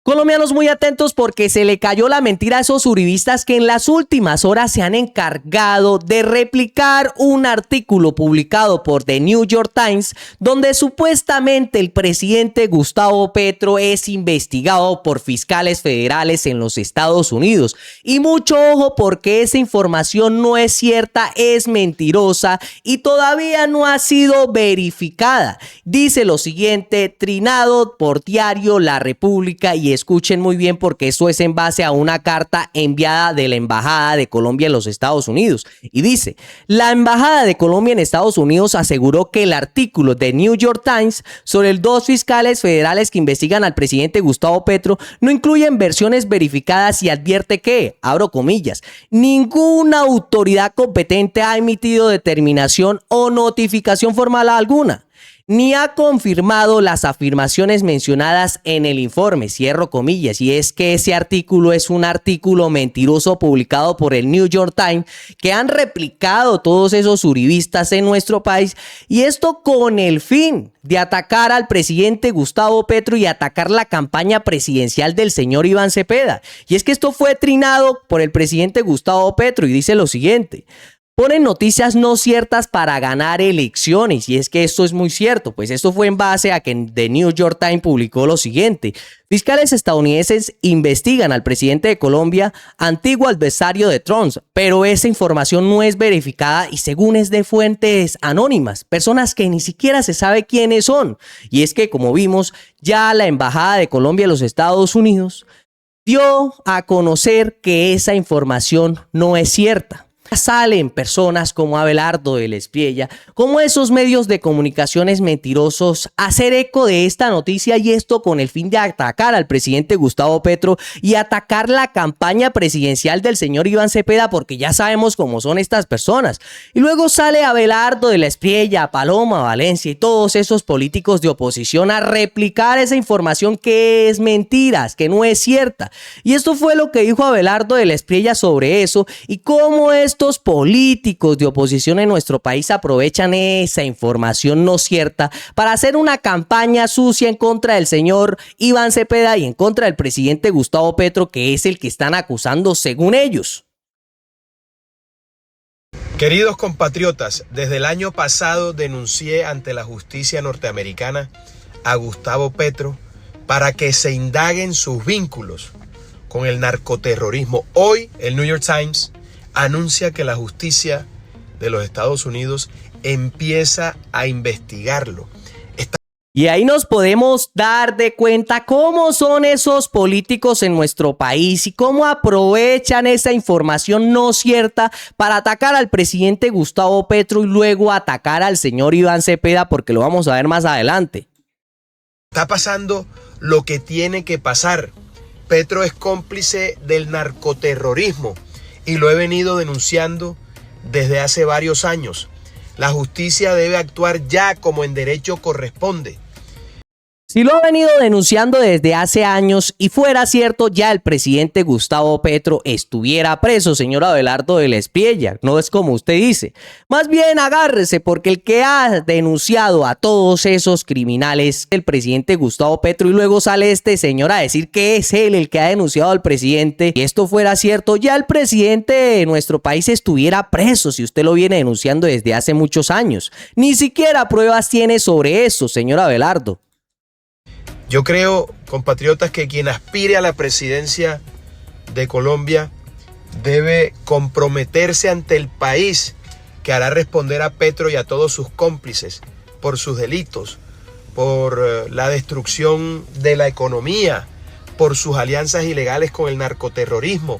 Colombianos muy atentos porque se le cayó la mentira a esos uribistas que en las últimas horas se han encargado de replicar un artículo publicado por The New York Times donde supuestamente el presidente Gustavo Petro es investigado por fiscales federales en los Estados Unidos. Y mucho ojo porque esa información no es cierta, es mentirosa y todavía no ha sido verificada. Dice lo siguiente, trinado por diario La República, y escuchen muy bien porque esto es en base a una carta enviada de la Embajada de Colombia en los Estados Unidos. Y dice, la Embajada de Colombia en Estados Unidos aseguró que el artículo de New York Times sobre los dos fiscales federales que investigan al presidente Gustavo Petro no incluyen versiones verificadas y advierte que, abro comillas, ninguna autoridad competente ha emitido determinación o notificación formal alguna, ni ha confirmado las afirmaciones mencionadas en el informe, cierro comillas, y es que ese artículo es un artículo mentiroso publicado por el New York Times que han replicado todos esos uribistas en nuestro país, y esto con el fin de atacar al presidente Gustavo Petro y atacar la campaña presidencial del señor Iván Cepeda. Y es que esto fue trinado por el presidente Gustavo Petro y dice lo siguiente: ponen noticias no ciertas para ganar elecciones, y es que esto es muy cierto, pues esto fue en base a que The New York Times publicó lo siguiente: fiscales estadounidenses investigan al presidente de Colombia, antiguo adversario de Trump, pero esa información no es verificada y según es de fuentes anónimas, personas que ni siquiera se sabe quiénes son. Y es que, como vimos, ya la Embajada de Colombia en los Estados Unidos dio a conocer que esa información no es cierta. Salen personas como Abelardo del Espriella, como esos medios de comunicaciones mentirosos, a hacer eco de esta noticia, y esto con el fin de atacar al presidente Gustavo Petro y atacar la campaña presidencial del señor Iván Cepeda, porque ya sabemos cómo son estas personas. Y luego sale Abelardo del Espriella, Paloma Valencia y todos esos políticos de oposición a replicar esa información que es mentiras, que no es cierta. Y esto fue lo que dijo Abelardo del Espriella sobre eso y cómo estos políticos de oposición en nuestro país aprovechan esa información no cierta para hacer una campaña sucia en contra del señor Iván Cepeda y en contra del presidente Gustavo Petro, que es el que están acusando según ellos. Queridos compatriotas, desde el año pasado denuncié ante la justicia norteamericana a Gustavo Petro para que se indaguen sus vínculos con el narcoterrorismo. Hoy el New York Times anuncia que la justicia de los Estados Unidos empieza a investigarlo. Y ahí nos podemos dar de cuenta cómo son esos políticos en nuestro país y cómo aprovechan esa información no cierta para atacar al presidente Gustavo Petro y luego atacar al señor Iván Cepeda, porque lo vamos a ver más adelante. Está pasando lo que tiene que pasar. Petro es cómplice del narcoterrorismo y lo he venido denunciando desde hace varios años. La justicia debe actuar ya como en derecho corresponde. Si lo ha venido denunciando desde hace años y fuera cierto, ya el presidente Gustavo Petro estuviera preso, señor Abelardo del Espriella. No es como usted dice. Más bien agárrese, porque el que ha denunciado a todos esos criminales es el presidente Gustavo Petro, y luego sale este señor a decir que es él el que ha denunciado al presidente. Si esto fuera cierto, ya el presidente de nuestro país estuviera preso, si usted lo viene denunciando desde hace muchos años. Ni siquiera pruebas tiene sobre eso, señor Abelardo. Yo creo, compatriotas, que quien aspire a la presidencia de Colombia debe comprometerse ante el país, que hará responder a Petro y a todos sus cómplices por sus delitos, por la destrucción de la economía, por sus alianzas ilegales con el narcoterrorismo,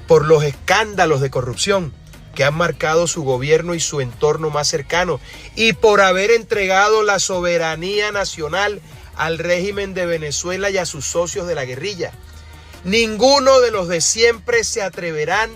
por los escándalos de corrupción que han marcado su gobierno y su entorno más cercano, y por haber entregado la soberanía nacional al régimen de Venezuela y a sus socios de la guerrilla. Ninguno de los de siempre se atreverán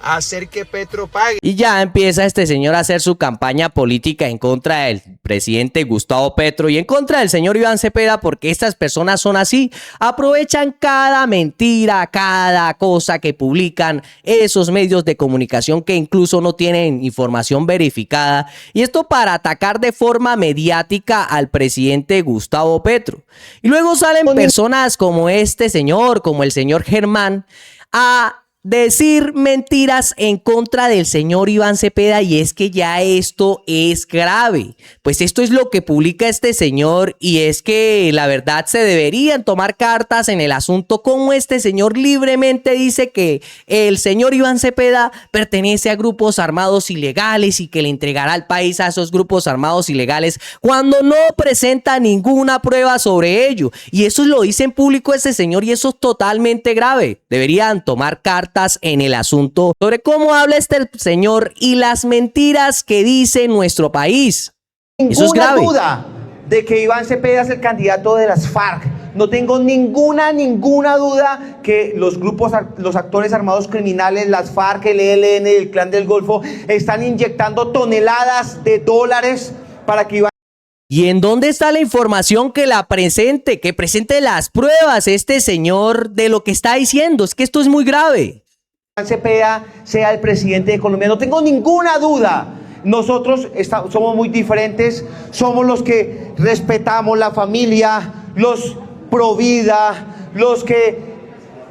a hacer que Petro pague. Y ya empieza este señor a hacer su campaña política en contra del presidente Gustavo Petro y en contra del señor Iván Cepeda, porque estas personas son así, aprovechan cada mentira, cada cosa que publican esos medios de comunicación que incluso no tienen información verificada, y esto para atacar de forma mediática al presidente Gustavo Petro. Y luego salen personas como este señor, como el señor Germán, a decir mentiras en contra del señor Iván Cepeda, y es que ya esto es grave. Pues esto es lo que publica este señor, y es que la verdad se deberían tomar cartas en el asunto, como este señor libremente dice que el señor Iván Cepeda pertenece a grupos armados ilegales y que le entregará al país a esos grupos armados ilegales cuando no presenta ninguna prueba sobre ello. Y eso lo dice en público este señor, y eso es totalmente grave. Deberían tomar cartas en el asunto sobre cómo habla este señor y las mentiras que dice nuestro país. Eso es grave. Duda de que Iván Cepeda es el candidato de las FARC. No tengo ninguna duda que los grupos, los actores armados criminales, las FARC, el ELN, el Clan del Golfo, están inyectando toneladas de dólares para que Iván... ¿Y en dónde está la información que la presente, que presente las pruebas este señor de lo que está diciendo? Es que esto es muy grave. Cepeda sea el presidente de Colombia. No tengo ninguna duda. Nosotros somos muy diferentes. Somos los que respetamos la familia, los pro vida, los que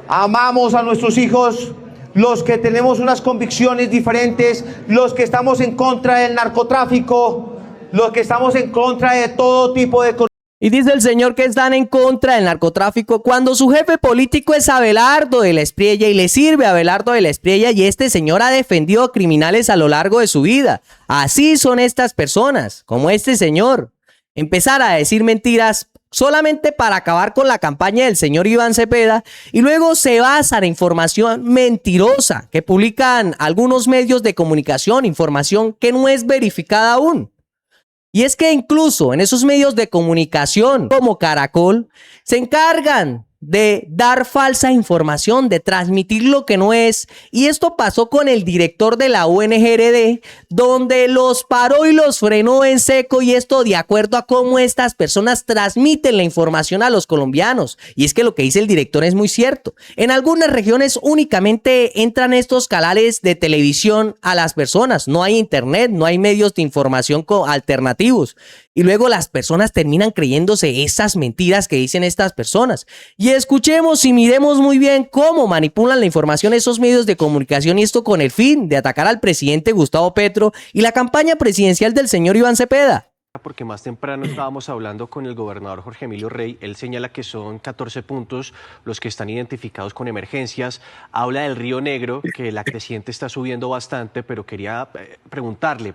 amamos a nuestros hijos, los que tenemos unas convicciones diferentes, los que estamos en contra del narcotráfico, los que estamos en contra de todo tipo de... Y dice el señor que están en contra del narcotráfico cuando su jefe político es Abelardo de la Espriella y le sirve a Abelardo de la Espriella, y este señor ha defendido a criminales a lo largo de su vida. Así son estas personas, como este señor. Empezar a decir mentiras solamente para acabar con la campaña del señor Iván Cepeda, y luego se basa en información mentirosa que publican algunos medios de comunicación, información que no es verificada aún. Y es que incluso en esos medios de comunicación como Caracol se encargan de dar falsa información, de transmitir lo que no es. Y esto pasó con el director de la UNGRD, donde los paró y los frenó en seco, y esto de acuerdo a cómo estas personas transmiten la información a los colombianos. Y es que lo que dice el director es muy cierto. En algunas regiones únicamente entran estos canales de televisión a las personas. No hay internet, no hay medios de información alternativos. Y luego las personas terminan creyéndose esas mentiras que dicen estas personas. Y escuchemos y miremos muy bien cómo manipulan la información esos medios de comunicación, y esto con el fin de atacar al presidente Gustavo Petro y la campaña presidencial del señor Iván Cepeda. Porque más temprano estábamos hablando con el gobernador Jorge Emilio Rey. Él señala que son 14 puntos los que están identificados con emergencias. Habla del Río Negro, que la creciente está subiendo bastante, pero quería preguntarle,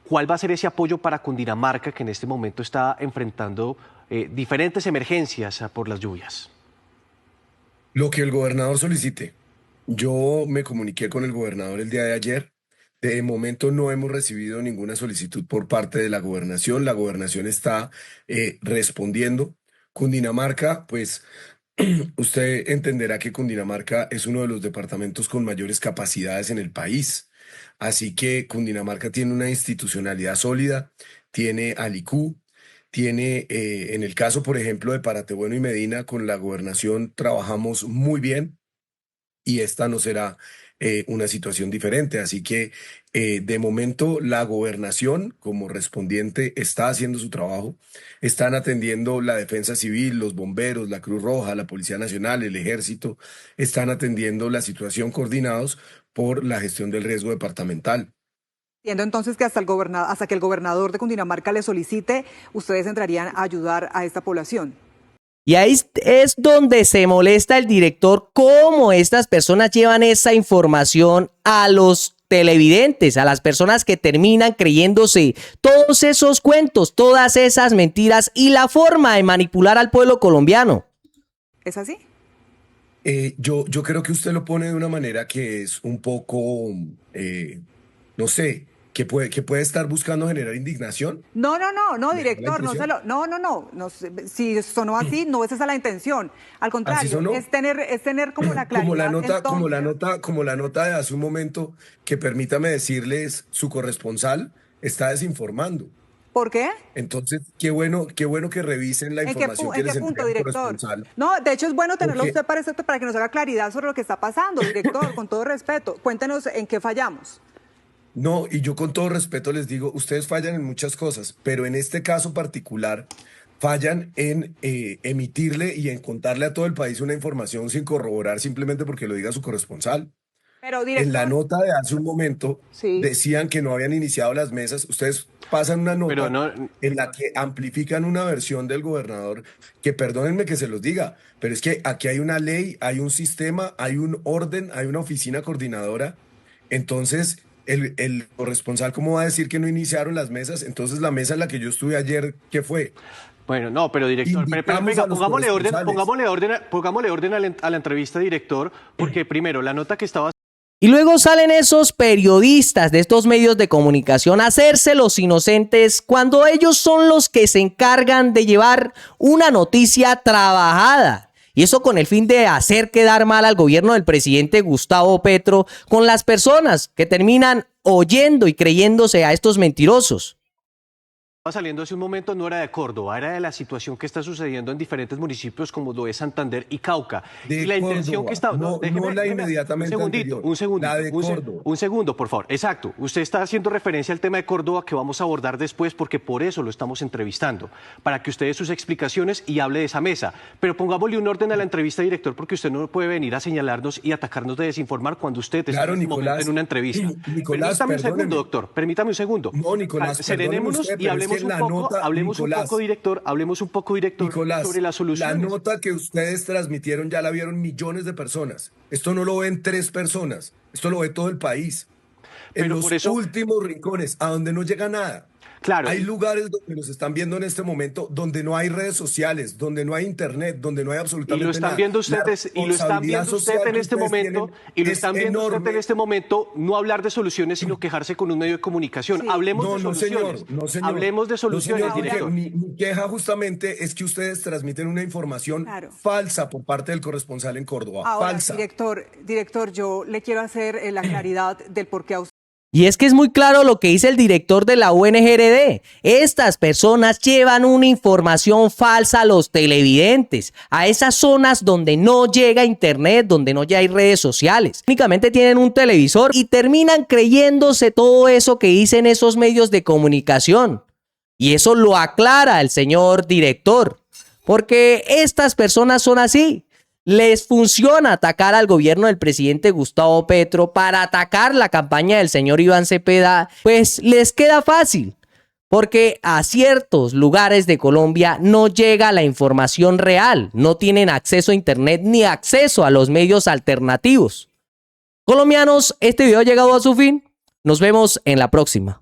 ¿cuál va a ser ese apoyo para Cundinamarca, que en este momento está enfrentando diferentes emergencias por las lluvias? Lo que el gobernador solicite. Yo me comuniqué con el gobernador el día de ayer. De momento no hemos recibido ninguna solicitud por parte de la gobernación. La gobernación está respondiendo. Cundinamarca, pues usted entenderá que Cundinamarca es uno de los departamentos con mayores capacidades en el país. Así que Cundinamarca tiene una institucionalidad sólida, tiene al IQ, tiene, en el caso, por ejemplo, de Paratebueno y Medina, con la gobernación trabajamos muy bien, y esta no será una situación diferente. Así que de momento la gobernación como respondiente está haciendo su trabajo, están atendiendo la defensa civil, los bomberos, la Cruz Roja, la Policía Nacional, el Ejército, están atendiendo la situación coordinados por la gestión del riesgo departamental. Entiendo entonces que hasta que el gobernador de Cundinamarca le solicite, ustedes entrarían a ayudar a esta población. Y ahí es donde se molesta el director, cómo estas personas llevan esa información a los televidentes, a las personas que terminan creyéndose todos esos cuentos, todas esas mentiras y la forma de manipular al pueblo colombiano. ¿Es así? Yo creo que usted lo pone de una manera que es un poco, no sé, que puede estar buscando generar indignación. No, ¿La director, impresión? no, si sonó así, no es esa la intención. Al ¿Así contrario, sonó? es tener como la claridad. Como la nota de hace un momento, que permítame decirles, su corresponsal está desinformando. ¿Por qué? Entonces, qué bueno que revisen la información que ¿En les qué punto, entrega el director? corresponsal. No, de hecho es bueno tenerlo Porque usted para que nos haga claridad sobre lo que está pasando, director, con todo respeto. Cuéntenos en qué fallamos. no, y yo con todo respeto les digo, ustedes fallan en muchas cosas, pero en este caso particular fallan en emitirle y en contarle a todo el país una información sin corroborar simplemente porque lo diga su corresponsal. Pero, En la director, nota de hace un momento sí. decían que no habían iniciado las mesas. Ustedes pasan una Pero nota no, en la que amplifican una versión del gobernador, que perdónenme que se los diga, pero es que aquí hay una ley, hay un sistema, hay un orden, hay una oficina coordinadora. Entonces, el corresponsal, ¿cómo va a decir que no iniciaron las mesas? Entonces, la mesa en la que yo estuve ayer, ¿qué fue? bueno, no, pero director, Invitamos venga, a los pongámosle corresponsales. pongámosle orden a la entrevista, director, porque primero, la nota que estaba Y luego salen esos periodistas de estos medios de comunicación a hacerse los inocentes cuando ellos son los que se encargan de llevar una noticia trabajada. Y eso con el fin de hacer quedar mal al gobierno del presidente Gustavo Petro con las personas que terminan oyendo y creyéndose a estos mentirosos. saliendo hace un momento no era de Córdoba, era de la situación que está sucediendo en diferentes municipios como lo de Santander y Cauca. De y la intención Córdoba, que está... no la inmediatamente anterior, la de Córdoba. Un segundo, por favor. Exacto. Usted está haciendo referencia al tema de Córdoba que vamos a abordar después porque por eso lo estamos entrevistando, para que usted dé sus explicaciones y hable de esa mesa. Pero pongámosle un orden a la entrevista, director, porque usted no puede venir a señalarnos y atacarnos de desinformar cuando usted está Claro, en este momento Nicolás. en una entrevista. Nicolás, Permítame un segundo, perdóneme. doctor. Permítame un segundo. No, Nicolás, Serenémonos perdóneme usted, y pero es hablemos que un la poco, nota, hablemos Nicolás, un poco, director, Nicolás, sobre las la soluciones. nota que ustedes transmitieron ya la vieron millones de personas. Esto no lo ven 3 personas, esto lo ve todo el país. En Pero los por eso- últimos rincones, a donde no llega nada. Claro. Hay lugares donde nos están viendo en este momento, donde no hay redes sociales, donde no hay internet, donde no hay Y absolutamente lo están nada. viendo La ustedes, y lo están responsabilidad viendo usted social en que este ustedes momento, tienen y lo es están viendo usted enorme. en este momento, no hablar de soluciones, sino quejarse con un medio de comunicación. Sí. Hablemos No, de no, soluciones. señor, no, señor. Hablemos de No, soluciones, señor, porque director. mi queja justamente es que ustedes transmiten una información Claro. falsa por parte del corresponsal en Córdoba. Ahora, Falsa. director, yo le quiero hacer la claridad del por qué a usted Y es que es muy claro lo que dice el director de la UNGRD. Estas personas llevan una información falsa a los televidentes, a esas zonas donde no llega internet, donde no ya hay redes sociales. Únicamente tienen un televisor y terminan creyéndose todo eso que dicen esos medios de comunicación. Y eso lo aclara el señor director, porque estas personas son así. Les funciona atacar al gobierno del presidente Gustavo Petro para atacar la campaña del señor Iván Cepeda, pues les queda fácil, porque a ciertos lugares de Colombia no llega la información real, no tienen acceso a internet ni acceso a los medios alternativos. Colombianos, este video ha llegado a su fin, nos vemos en la próxima.